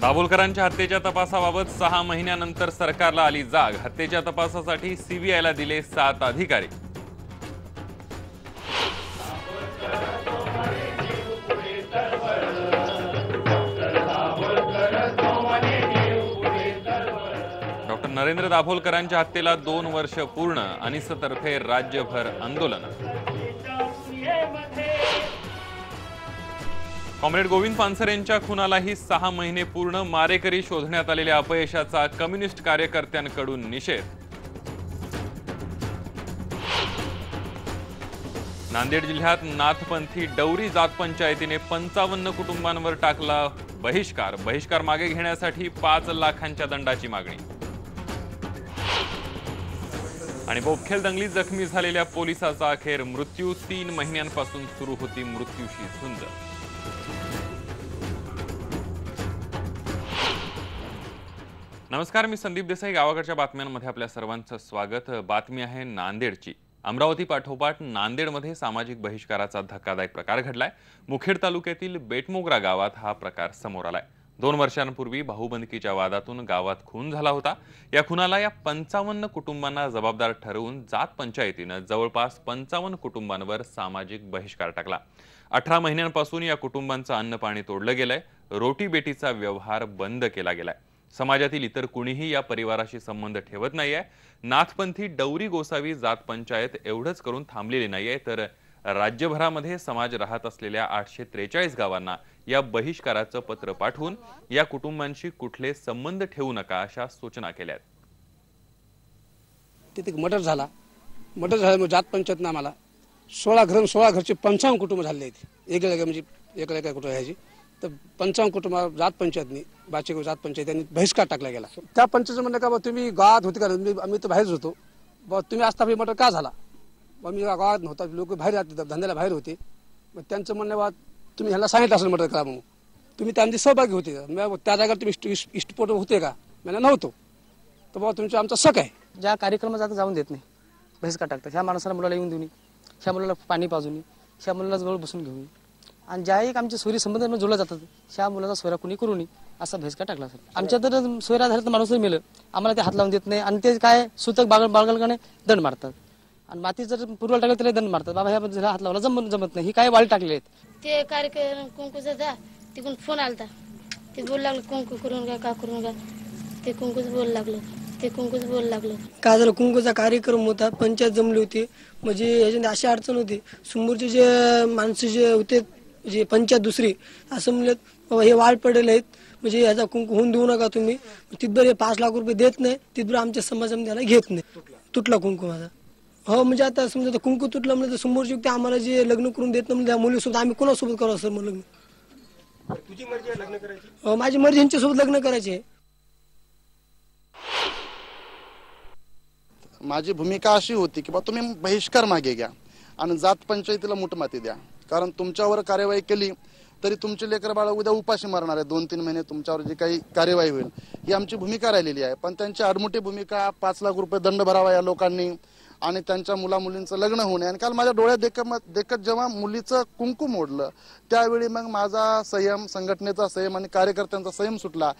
दाभोलकरांच्या हत्येच्या तपासाबाबत 6 महिन्यानंतर सरकारला आली जाग। हत्येच्या तपासासाठी सीबीआयला दिले 7 अधिकारी। डॉक्टर नरेंद्र दाभोलकरांच्या हत्येला 2 वर्ष पूर्ण। अनिसतर्फे राज्यभर आंदोलन। कॉम्रेड गोविंद पानसरे यांच्या खुनालाही 6 महिने पूर्ण। मारेकरी शोधण्यात आलेल्या अपयशाचा कम्युनिस्ट कार्यकर्त्यांकडून निषेध। नांदेड जिल्ह्यात नाथपंथी डवरी जात पंचायतीने 55 कुटुंबांवर टाकला बहिष्कार। बहिष्कार मागे घेण्यासाठी 5 लाखांच्या दंडाची मागणी। आणि बोपखेल दंगलीत जखमी झालेल्या पोलिसाचा अखेर मृत्यू। 3 महिन्यांपासून सुरू होती मृत्यूशी झुंज। नमस्कार, मी संदीप देसाई। गावाकडच्या बातम्यांमध्ये आपल्या सर्वांचं स्वागत। बातमी आहे नांदेडची। अमरावती पाठोपाठ नांदेडमध्ये सामाजिक बहिष्काराचा धक्कादायक प्रकार घडलाय। मुखेड तालुक्यातील बेटमोगरा गावात हा प्रकार समोर आलाय। 2 वर्षांपूर्वी भाऊबंदकीच्या वादातून गावात खून झाला होता। या खुनाला या 55 कुटुंबांना जबाबदार ठरवून जात पंचायतीने जवळपास 55 कुटुंबांवर सामाजिक बहिष्कार टाकला। 18 महिन्यांपासून या कुटुंबांचं अन्न पाणी तोडलं गेलंय। रोटी बेटीचा व्यवहार बंद केला गेलाय। समाजातील इतर कुणीही या परिवाराशी संबंध ठेवत नाहीये। नाथपंथी डवरी गोसावी जात पंचायत एवढंच करून थांबलेली नाहीये, तर राज्यभरामध्ये समाज राहत असलेल्या 843 गावांना या बहिष्काराचं पत्र पाठवून या कुटुंबांशी कुठले संबंध ठेवू नका अशा सूचना केल्या आहेत। तिथे मर्डर झाल्यामुळे जात पंचायतनं आम्हाला 16 घरचे 55 कुटुंब झाले आहेत। एका म्हणजे एका कुटुंब ह्याची तर 55 कुटुंब जात पंचायतनी बाचे जात पंचायतीने बहिष्कार टाकला गेला। त्या पंचायत म्हणलं का तुम्ही गावात होते का? आम्ही तर बाहेरच होतो। तुम्ही असता मर्डर का झाला? मी गावात नव्हता, लोक बाहेर जाते, धंद्याला बाहेर होते। मग त्यांचं म्हणणं तुम्ही ह्याला सांगितलं असेल मर्डर करा म्हणून, तुम्ही त्यामध्ये सहभागी होते का? त्या जागेवर तुम्ही इष्टपोट होते का? मला नव्हतो। तर बाबा तुमचा आमचा शक आहे। ज्या कार्यक्रमात जाऊन देत नाही, बहिष्कार टाकतात। ह्या माणसाला मुलाला येऊन देऊन, ह्या मुलाला पाणी पाजून, ह्या मुलाला जवळ बसून घेऊन, आणि ज्या एक आमच्या सोयरी संबंध जोडला जातात ह्या मुलाचा सोयरा कुणी करू नये असा बहिष्कार टाकला सर। आमच्या तर सोयरा झालं तर माणूसही मेलं, आम्हाला ते हात लावून देत नाही। आणि ते काय सुतक बाळगणे दंड मारतात, आणि माती जर पूर्वला टाकलं त्याला दंड मारतात। बाबा ह्या हात लावला जमत नाही, ही काय वाळी टाकले आहेत। ते कार्यक्रम कुंकूचा जा तिकडून फोन आलता, ते बोल लागलं कुंकू करून का करून का, ते कुंकूच बोल लागलं। काय झालं, कुंकूचा कार्यक्रम होता, पंचायत जमली होती। म्हणजे ह्याच्यात अशी अडचण होती, समोरचे जे माणसं जे होते जे पंचायत दुसरी असं म्हणलं बाबा हे वाढ पडेल आहेत, म्हणजे ह्याचा कुंकू होऊन देऊ नका तुम्ही। तिथबर हे 5 लाख रुपये देत नाही, तिथबर आमच्या समाजामध्ये त्याला घेत नाही। तुटला कुंकू माझा। हो म्हणजे आता समजा कुंकू तुटलं म्हणजे समोरची व्यक्ती आम्हाला जे लग्न करून देत नाही, त्या मुलीसोबत आम्ही कोणासोबत करावं सर? मग लग्न तुझी मर्जी आहे लग्न करायची? हो माझी मर्जी यांच्यासोबत लग्न करायचे। माझी भूमिका अशी होती की बा तुम्ही बहिष्कार मागे घ्या आणि जात पंचायतीला मुठमाती द्या, कारण तुमच्यावर कार्यवाही केली तरी तुमचे लेकर बाळ उद्या उपाशी मरणार आहे। 2-3 महिने तुमच्यावर जी काही कार्यवाही होईल ही आमची भूमिका राहिलेली आहे। पण त्यांची आडमुठी भूमिका 5 लाख रुपये दंड भरावा या लोकांनी, आणि त्यांच्या मुलामुलींचं लग्न होणे। आणि काल माझ्या डोळ्यात देखत जेव्हा मुलीचं कुंकू मोडलं त्यावेळी मग माझा संयम, संघटनेचा संयम आणि कार्यकर्त्यांचा संयम सुटला।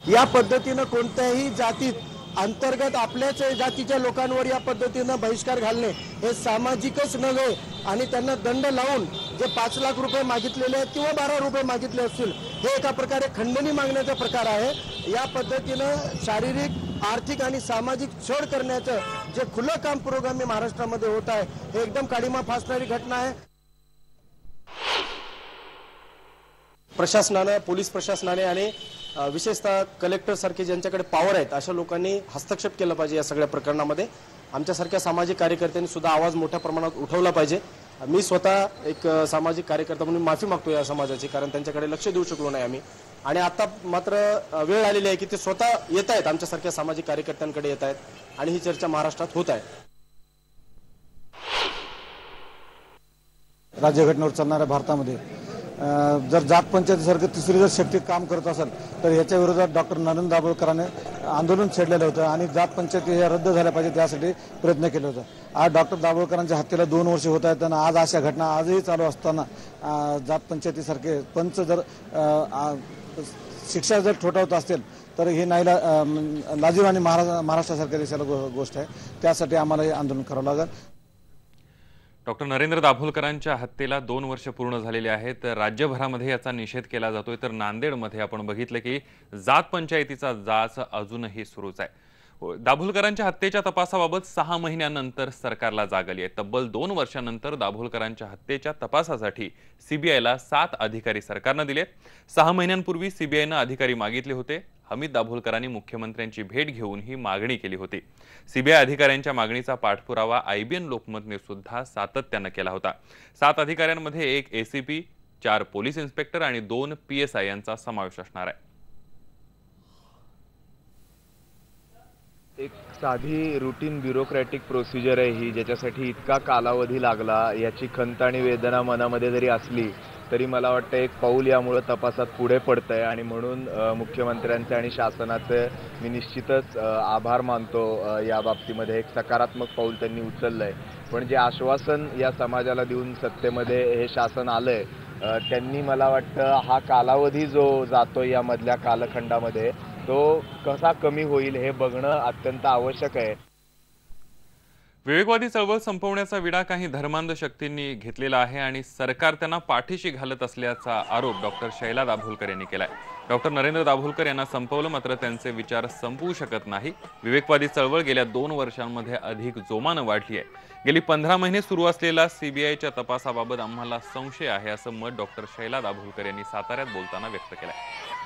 या पद्धतीनं कोणत्याही जातीत अंतर्गत आपल्याच जातीच्या लोकांवर या पद्धतीनं बहिष्कार घालणे हे सामाजिकच नव्हे, आणि त्यांना दंड लावून जे 5 लाख रुपये मागितलेले आहेत किंवा 12 रुपये मागितले असतील हे एका प्रकारे खंडणी मागण्याचा प्रकार आहे। या पद्धतीनं शारीरिक, आर्थिक आणि सामाजिक छळ करण्याचं जे खुलं काम पुरोगामी महाराष्ट्रामध्ये होत आहे हे एकदम काळीमा फासणारी घटना आहे। प्रशासनाने, पोलीस प्रशासनाने आणि विशेषतः कलेक्टर सारखे ज्यांच्याकडे पॉवर आहेत अशा लोकांनी हस्तक्षेप केला पाहिजे या सगळ्या प्रकरणामध्ये। आमच्यासारख्या सामाजिक कार्यकर्त्यांनी सुद्धा आवाज मोठ्या प्रमाणात उठवला पाहिजे। मी स्वतः एक सामाजिक कार्यकर्ता म्हणून माफी मागतो या समाजाची, कारण त्यांच्याकडे लक्ष देऊ शकलो नाही आम्ही। आणि आता मात्र वेळ आलेली आहे की ते स्वतः येत आहेत, आमच्यासारख्या सामाजिक कार्यकर्त्यांकडे येत आहेत, आणि ही चर्चा महाराष्ट्रात होत आहे। राज्यघटनेवर चालणाऱ्या भारतामध्ये जर जात पंचायतीसारखं तिसरी जर शक्ती काम करत असेल तर याच्या विरोधात डॉक्टर नरेंद्र दाभोलकरांनी आंदोलन छेडलेलं होतं आणि जात पंचायती हे रद्द झाल्या पाहिजे त्यासाठी प्रयत्न केले होते. आज डॉक्टर दाभोळकरांच्या हत्येला 2 वर्ष होत आहेत आणि आज अशा घटना आजही चालू असताना जात पंचायतीसारखे पंच जर शिक्षा जर ठोठावत असतील तर हे नाहीला लाजीव आणि महाराष्ट्रासारख्या देशाला गोष्ट आहे. त्यासाठी आम्हाला हे आंदोलन करावं लागेल. डॉक्टर नरेंद्र दाभोलकरांच्या हत्येला 2 वर्ष पूर्ण झालेली आहेत. राज्यभरामध्ये याचा निषेध केला जातोय, तर नांदेडमध्ये आपण बघितलं की जात पंचायतीचा जाच अजूनही सुरूच आहे. दाभोलकरांच्या हत्येच्या तपासाबाबत 6 महिन्यानंतर सरकारला जाग आली आहे. तब्बल 2 वर्षांनंतर दाभोलकरांच्या हत्येच्या तपासासाठी सीबीआयला 7 अधिकारी सरकारनं दिलेत. 6 महिन्यांपूर्वी सीबीआयनं अधिकारी मागितले होते. हमीद दाभोलकरांनी मुख्यमंत्र्यांची भेट घेऊन ही मागणी केली होती. सीबीआय अधिकाऱ्यांच्या मागणीचा पाठपुरावा आयबीएन लोकमतने सुद्धा सातत्यानं केला होता. 7 अधिकाऱ्यांमध्ये 1 एसीपी, 4 पोलीस इन्स्पेक्टर आणि 2 PSI यांचा समावेश असणार आहे. एक साधी रुटीन ब्युरोक्रॅटिक प्रोसिजर आहे ही, ज्याच्यासाठी इतका कालावधी लागला. याची खंत आणि वेदना मनामध्ये जरी असली तरी मला वाटतं एक पाऊल यामुळे तपासात पुढे पडतंय आणि म्हणून मुख्यमंत्र्यांचे आणि शासनाचे मी निश्चितच आभार मानतो. या बाबतीमध्ये एक सकारात्मक पाऊल त्यांनी उचललंय. पण जे आश्वासन या समाजाला देऊन सत्तेमध्ये हे शासन आलंय, त्यांनी मला वाटतं हा कालावधी जो जातो या मधल्या कालखंडामध्ये तो कसा कमी होईल हे बघणं अत्यंत आवश्यक आहे. विवेकवादी चळवळ संपवण्याचा विडा काही धर्मांध शक्तींनी घेतलेला आहे आणि सरकार त्यांना पाठीशी घालत असल्याचा आरोप डॉक्टर शैला दाभोलकर यांनी केलाय. डॉक्टर नरेंद्र दाभोलकर यांना संपवलं, मात्र त्यांचे विचार संपवू शकत नाही. विवेकवादी चळवळ गेल्या 2 वर्षांमध्ये अधिक जोमानं वाढली आहे. गेली 15 महिने सुरू असलेला सीबीआयच्या तपासाबाबत आम्हाला संशय आहे, असं मत डॉक्टर शैला दाभोलकर यांनी साताऱ्यात बोलताना व्यक्त केलंय.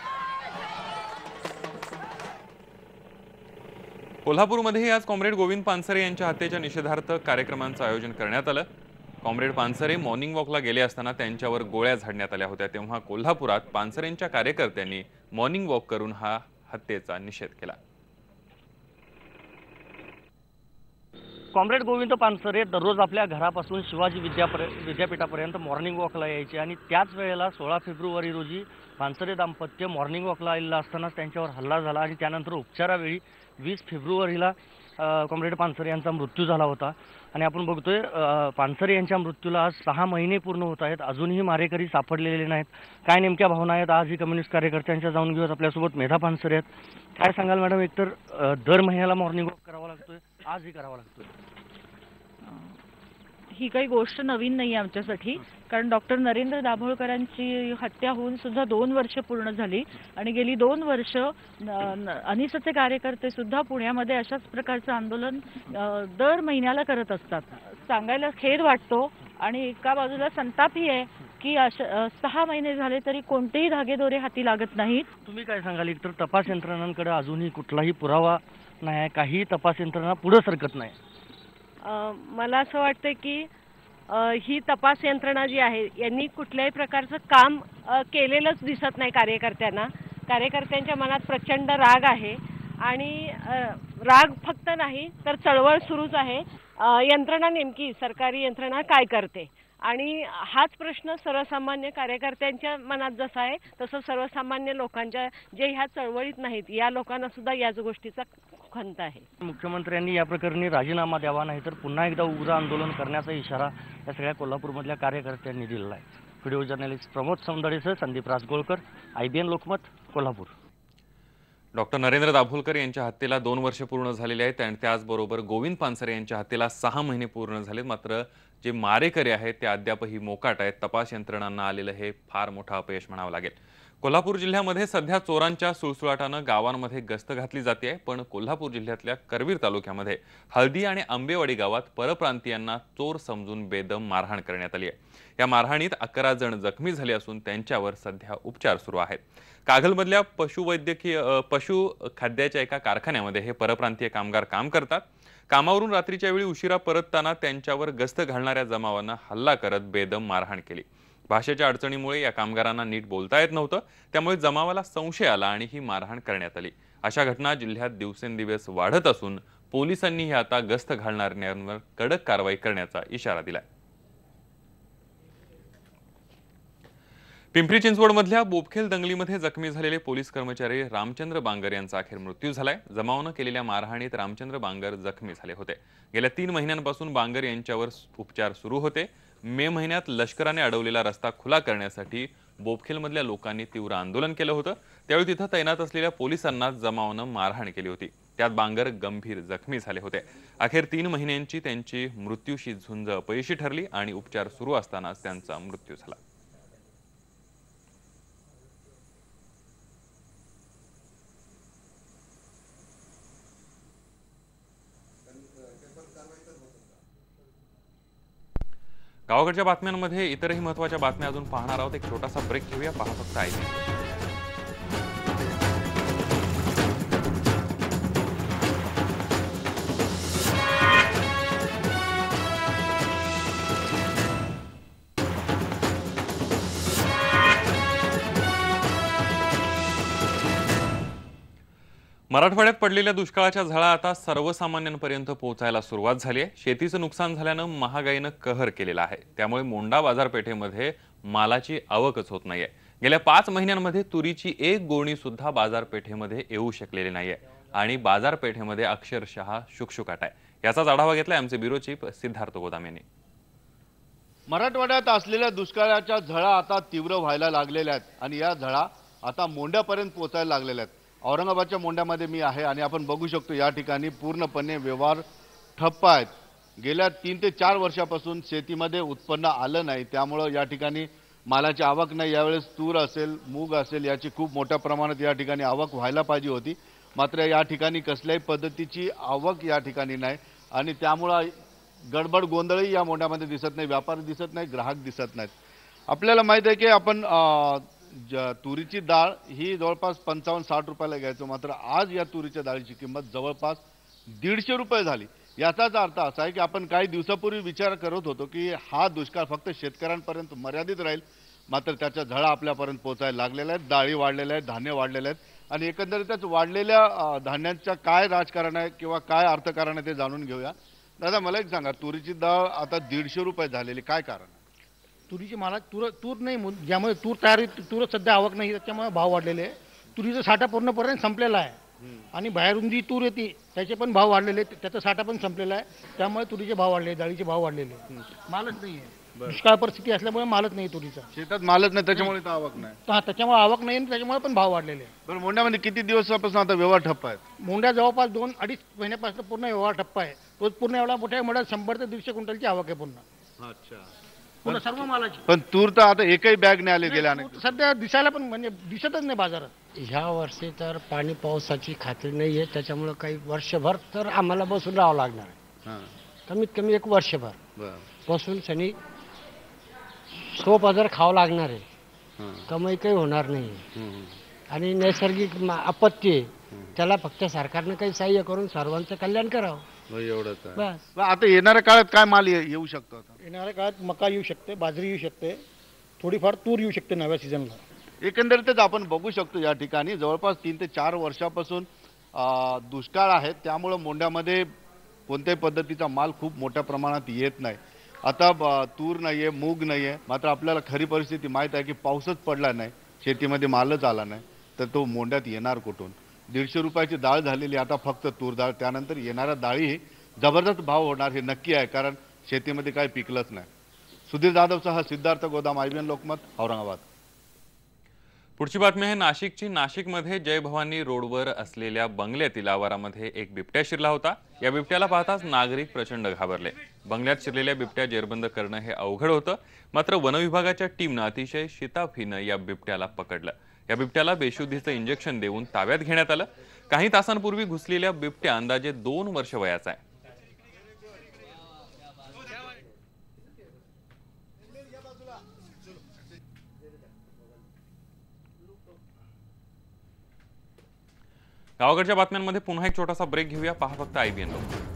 कोल्हापूरमध्येही आज कॉम्रेड गोविंद पानसरे यांच्या हत्येच्या निषेधार्थ कार्यक्रमांचं आयोजन करण्यात आलं. कॉम्रेड पानसरे मॉर्निंग वॉकला गेले असताना त्यांच्यावर गोळ्या झाडण्यात आल्या होत्या. तेव्हा कोल्हापुरात पानसरेंच्या कार्यकर्त्यांनी मॉर्निंग वॉक करून हा हत्येचा निषेध केला. कॉम्रेड गोविंद पानसरे दररोज आपल्या घरापासून शिवाजी विद्यापीठापर्यंत मॉर्निंग वॉकला यायचे आणि त्याच वेळेला 16 फेब्रुवारी रोजी पानसरे दाम्पत्य मॉर्निंग वॉकला आलेलं असतानाच त्यांच्यावर हल्ला झाला आणि त्यानंतर उपचारावेळी 20 फेब्रुवारीला कॉम्रेड पानसरे यांचा मृत्यू झाला होता. आणि आपण बघतोय पानसरे यांच्या मृत्यूला आज 6 महिने पूर्ण होत आहेत. अजूनही मारेकरी सापडलेले नाहीत. काय नेमक्या भावना आहेत आज ही कम्युनिस्ट कार्यकर्त्यांच्या जाऊन घेऊन आपल्यासोबत मेधा पानसरे आहेत. काय सांगाल मॅडम? एकतर दर महिन्याला मॉर्निंग वॉक करावा लागतोय, आजही करावा लागतोय. ही काही गोष्ट नवीन नाही आमच्यासाठी, कारण डॉक्टर नरेंद्र दाभोळकरांची हत्या होऊन सुद्धा 2 वर्ष पूर्ण झाली आणि गेली 2 वर्ष अनिसचे कार्यकर्ते सुद्धा पुण्यामध्ये अशाच प्रकारचं आंदोलन दर महिन्याला करत असतात. सांगायला खेद वाटतो आणि एका बाजूला संतापही आहे की 6 महिने झाले तरी कोणतेही धागेदोरे हाती लागत नाहीत. तुम्ही काय सांगाल? एकतर तपास यंत्रणांकडे अजूनही कुठलाही पुरावा नाही, काही तपास यंत्रणा पुढे सरकत नाही. मला असं वाटतं की ही तपास यंत्रणा जी आहे यांनी कुठल्याही प्रकारचं काम केलेलंच दिसत नाही. कार्यकर्त्यांच्या मनात प्रचंड राग आहे आणि राग फक्त नाही तर चळवळ सुरूच आहे. यंत्रणा नेमकी सरकारी यंत्रणा काय करते आणि हाच प्रश्न सर्वसामान्य कार्यकर्त्यांच्या मनात जसा आहे तसं सर्वसामान्य लोकांच्या जे ह्या चळवळीत नाहीत या लोकांना सुद्धा याच गोष्टीचा खंत आहे. मुख्यमंत्र्यांनी या प्रकरणी राजीनामा द्यावा, नाही तर पुन्हा एकदा उग्र आंदोलन करण्याचा इशारा या सगळ्या कोल्हापूरमधल्या कार्यकर्त्यांनी दिलेला आहे. व्हिडिओ जर्नलिस्ट प्रमोद सौंदडेसह संदीप राजगोळकर, IBN लोकमत, कोल्हापूर. डॉक्टर नरेंद्र दाभोलकर यांच्या हत्येला 2 वर्ष पूर्ण झालेले आहेत आणि त्याचबरोबर गोविंद पानसरे यांच्या हत्येला 6 महिने पूर्ण झालेत. मात्र जे मारेकरी आहेत ते अद्यापही मोकाट आहेत. तपास यंत्रणांना आलेलं हे फार मोठं अपयश म्हणावं लागेल. कोल्हापूर जिल्ह्यामध्ये सध्या चोरांच्या सुळसुळाटानं गावांमध्ये गस्त घातली जाते, पण कोल्हापूर जिल्ह्यातल्या करवीर तालुक्यामध्ये हळदी आणि आंबेवाडी गावात परप्रांतीयांना चोर समजून बेदम मारहाण करण्यात आली आहे. या मारहाणीत 11 जण जखमी झाले असून त्यांच्यावर सध्या उपचार सुरू आहेत. कागलमधल्या पशु खाद्याच्या एका कारखान्यामध्ये हे परप्रांतीय कामगार काम करतात. कामावरून रात्रीच्या वेळी उशिरा परतताना त्यांच्यावर गस्त घालणाऱ्या जमावानं हल्ला करत बेदम मारहाण केली. भाषेच्या अडचणीमुळे या कामगारांना नीट बोलता येत नव्हतं, त्यामुळे जमावाला संशय आला आणि ही मारहाण करण्यात आली. अशा घटना जिल्ह्यात दिवसेंदिवस वाढत असून पोलिसांनीही आता गस्त घालणाऱ्यांवर कडक कारवाई करण्याचा इशारा दिलाय. पिंपरी चिंचवडमधल्या बोपखेल दंगलीमध्ये जखमी झालेले पोलीस कर्मचारी रामचंद्र बांगर यांचा अखेर मृत्यू झालाय। जमावानं केलेल्या मारहाणीत रामचंद्र बांगर जखमी झाले होते। गेल्या 3 महिन्यांपासून बांगर यांच्यावर उपचार सुरू होते। मे महिन्यात लष्कराने अडवलेला रस्ता खुला करण्यासाठी बोपखेलमधल्या लोकांनी तीव्र आंदोलन केलं होतं। त्यावेळी तिथं तैनात असलेल्या पोलिसांना जमावानं मारहाण केली होती। त्यात बांगर गंभीर जखमी झाले होते। अखेर 3 महिन्यांची त्यांची मृत्यूशी झुंज अपयशी ठरली आणि उपचार सुरू असतानाच त्यांचा मृत्यू झाला। गावाकडच्या बातम्यांमध्ये इतरही महत्त्वाच्या बातम्या अजून पाहणार आहोत। एक छोटासा ब्रेक घेऊया, पहा फक्त IBN। मराठवाड्यात पडलेल्या दुष्काळाच्या झळा आता सर्वसामान्यांपर्यंत पोहोचायला सुरुवात झाली आहे। शेतीचं नुकसान झाल्यानं महागाईनं कहर केलेला आहे। त्यामुळे मोंढा बाजारपेठेमध्ये मालाची आवकच होत नाहीये। गेल्या 5 महिन्यांमध्ये तुरीची एक गोणी सुद्धा बाजारपेठेमध्ये येऊ शकलेली नाहीये आणि बाजारपेठेमध्ये अक्षरशः शुकशुकाट आहे। याचाच आढावा घेतलाय आमचे ब्युरो चीफ सिद्धार्थ गोदाम यांनी। मराठवाड्यात असलेल्या दुष्काळाच्या झळा आता तीव्र व्हायला लागलेल्या आहेत आणि या झळा आता मोंढ्यापर्यंत पोहोचायला लागलेल्या आहेत। औरंगाबादच्या मोंढ्यामध्ये मी आहे आणि आपण बघू शकतो या ठिकाणी पूर्णपणे व्यवहार ठप्प आहेत। गेल्या 3 ते 4 वर्षापासून शेतीमध्ये उत्पन्न आलं नाही, त्यामुळे या ठिकाणी मालाची आवक नाही। यावेळेस तूर असेल, मूग असेल, याची खूप मोठ्या प्रमाणात या ठिकाणी आवक व्हायला पाहिजे होती, मात्र या ठिकाणी कसल्याही पद्धतीची आवक या ठिकाणी नाही आणि त्यामुळे गडबड गोंधळही या मोंढ्यामध्ये दिसत नाही। व्यापारी दिसत नाही, ग्राहक दिसत नाहीत। आपल्याला माहित आहे की आपण तुरीची डाळ ही जवळपास 55-60 रुपयाला घ्यायचो, मात्र आज या तुरीच्या डाळीची किंमत जवळपास 150 रुपये झाली। याचाच अर्थ असा आहे की आपण काही दिवसापूर्वी विचार करत होतो की हा दुष्काळ फक्त शेतकऱ्यांपर्यंत मर्यादित राहील, मात्र त्याच्या झळा आपल्यापर्यंत पोहोचायला लागलेल्या आहेत। डाळी वाढलेल्या आहेत, धान्य वाढलेले आहेत आणि एकंदरीतच वाढलेल्या धान्यांच्या काय राजकारण आहे किंवा काय अर्थकारण आहे ते जाणून घेऊया। दादा, मला एक सांगा, तुरीची डाळ आता 150 रुपये झालेली, काय कारण? तुरीची माला तूर नाही, ज्यामुळे तूर सध्या आवक नाही, त्याच्यामुळे भाव वाढलेले आहे। तुरीचा साठा पूर्णपणे संपलेला आहे आणि बाहेरून जी तूर येते त्याचे पण भाव वाढलेले आहेत, त्याचा साठा पण संपलेला आहे, त्यामुळे तुरीचे भाव वाढले, डाळीचे भाव वाढलेले। मालच नाही आहे, दुष्काळ परिस्थिती असल्यामुळे मालच नाही तुरीचा, शेतात मालच नाही, त्याच्यामुळे आवक नाही। त्याच्यामुळे आवक नाही आणि त्याच्यामुळे पण भाव वाढलेले आहे। पण मोंढ्यामध्ये किती दिवसापासून आता व्यवहार ठप्प आहेत? मोंढ्या जवळपास 2-2.5 महिन्यापासून पूर्ण व्यवहार ठप्प आहे। रोज पूर्ण एवढा मोठ्या मोठ्या 100 ते 150 क्विंटलची आवक आहे पूर्ण। अच्छा, पूर्ण सर्व मालाची। पण तूर तर आता एकही बॅग नाही आली गेल्या अनेक सध्या दिसायला पण म्हणजे दिसतच नाही बाजारात। ह्या वर्षी तर पाणी पावसाची खात्री नाही आहे, त्याच्यामुळे काही वर्षभर तर आम्हाला बसून राहावं लागणार आहे। कमीत कमी 1 वर्षभर बसून शनी सोप हजार खावं लागणार आहे, कमाई काही होणार नाही आणि नैसर्गिक आपत्ती आहे, त्याला फक्त सरकारनं काही सहाय्य करून सर्वांचं कल्याण करावं, एवढंच आहे। बस। आता येणाऱ्या काळात काय माल येऊ शकतो? येणाऱ्या काळात मका येऊ शकते, बाजरी येऊ शकते, थोडीफार तूर येऊ शकते नव्या सीझनला। एकंदरीतच आपण बघू शकतो या ठिकाणी जवळपास 3 ते 4 वर्षापासून दुष्काळ आहे, त्यामुळे मोंढ्यामध्ये कोणत्याही पद्धतीचा माल खूप मोठ्या प्रमाणात येत नाही। आता तूर नाहीये, मूग नाहीये, मात्र आपल्याला खरी परिस्थिती माहीत आहे की पाऊसच पडला नाही, शेतीमध्ये मालच आला नाही, तर तो मोंढ्यात येणार कुठून? 150 रुपयाची डाळ झालेली आता फक्त तूर डाळ, त्यानंतर येणाऱ्या डाळीही जबरदस्त भाव होणार हे नक्की आहे, कारण शेतीमध्ये काही पिकलंच नाही। सुधीर जाधवसह सिद्धार्थ गोदाम, IBN लोकमत, औरंगाबाद। पुढची बातमी आहे नाशिकची। नाशिकमध्ये जय भवानी रोडवर असलेल्या बंगल्यातील आवारामध्ये एक बिबट्या शिरला होता। या बिबट्याला पाहताच नागरिक प्रचंड घाबरले। बंगल्यात शिरलेल्या बिबट्या जेरबंद करणं हे अवघड होतं, मात्र वनविभागाच्या टीमनं अतिशय शिताफीनं या बिबट्याला पकडलं। या बिबट्याला बेशुद्धीचं इंजेक्शन देऊन ताब्यात घेण्यात आलं। काही तासांपूर्वी घुसलेल्या बिबट्या अंदाजे 2 वर्ष वयाचा आहे। गावाकडच्या बातम्यांमध्ये पुन्हा एक छोटासा ब्रेक घेऊया, पहा फक्त IBN लोकमत।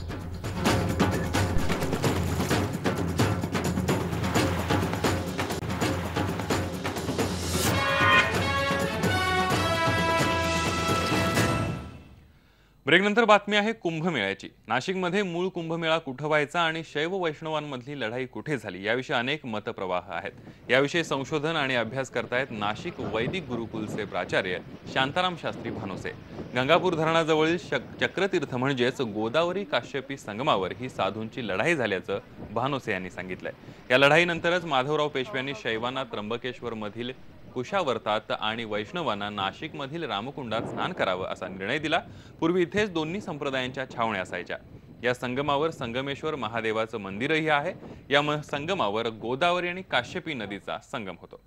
ब्रेकनंतर बातमी आहे कुंभमेळ्याची। नाशिकमध्ये मूळ कुंभमेळा कुठं व्हायचा आणि शैव वैष्णवांमधली लढाई कुठे झाली याविषयी अनेक मतप्रवाह आहेत। याविषयी संशोधन आणि अभ्यास करतायत नाशिक वैदिक गुरुकुलचे प्राचार्य शांताराम शास्त्री भानोसे। गंगापूर धरणाजवळील चक्रतीर्थ म्हणजेच गोदावरी काश्यपी संगमावर ही साधूंची लढाई झाल्याचं भानोसे यांनी सांगितलंय। या लढाईनंतरच माधवराव पेशव्यांनी शैवांना त्र्यंबकेश्वर मधील कुशावर्तात आणि वैष्णवांना नाशिक मधील रामकुंडात स्नान करावं असा निर्णय दिला। पूर्वी इथेच दोन्ही संप्रदायांच्या छावण्या असायच्या। या संगमावर संगमेश्वर महादेवाचं मंदिरही आहे। या संगमावर गोदावरी आणि काश्यपी नदीचा संगम होतो।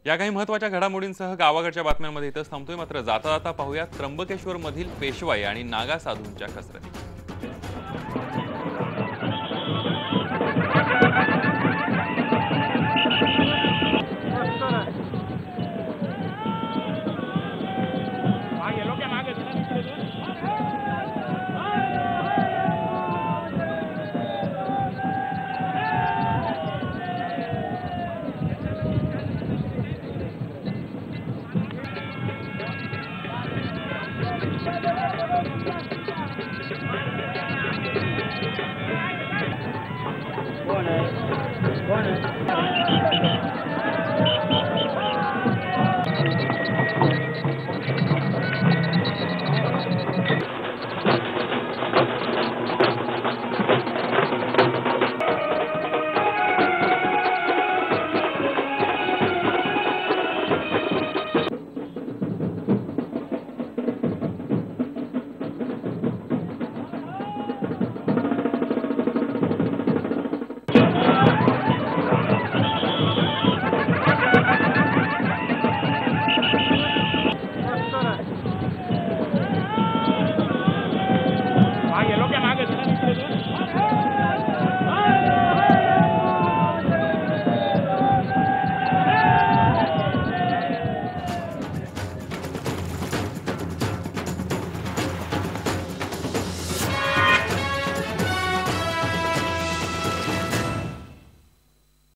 या काही महत्त्वाच्या घडामोडींसह गावाकडच्या बातम्यांमध्ये इथंच थांबतोय। मात्र जाता जाता पाहूया त्र्यंबकेश्वर मधील पेशवाई आणि नागा साधूंच्या कसरती। कौन है?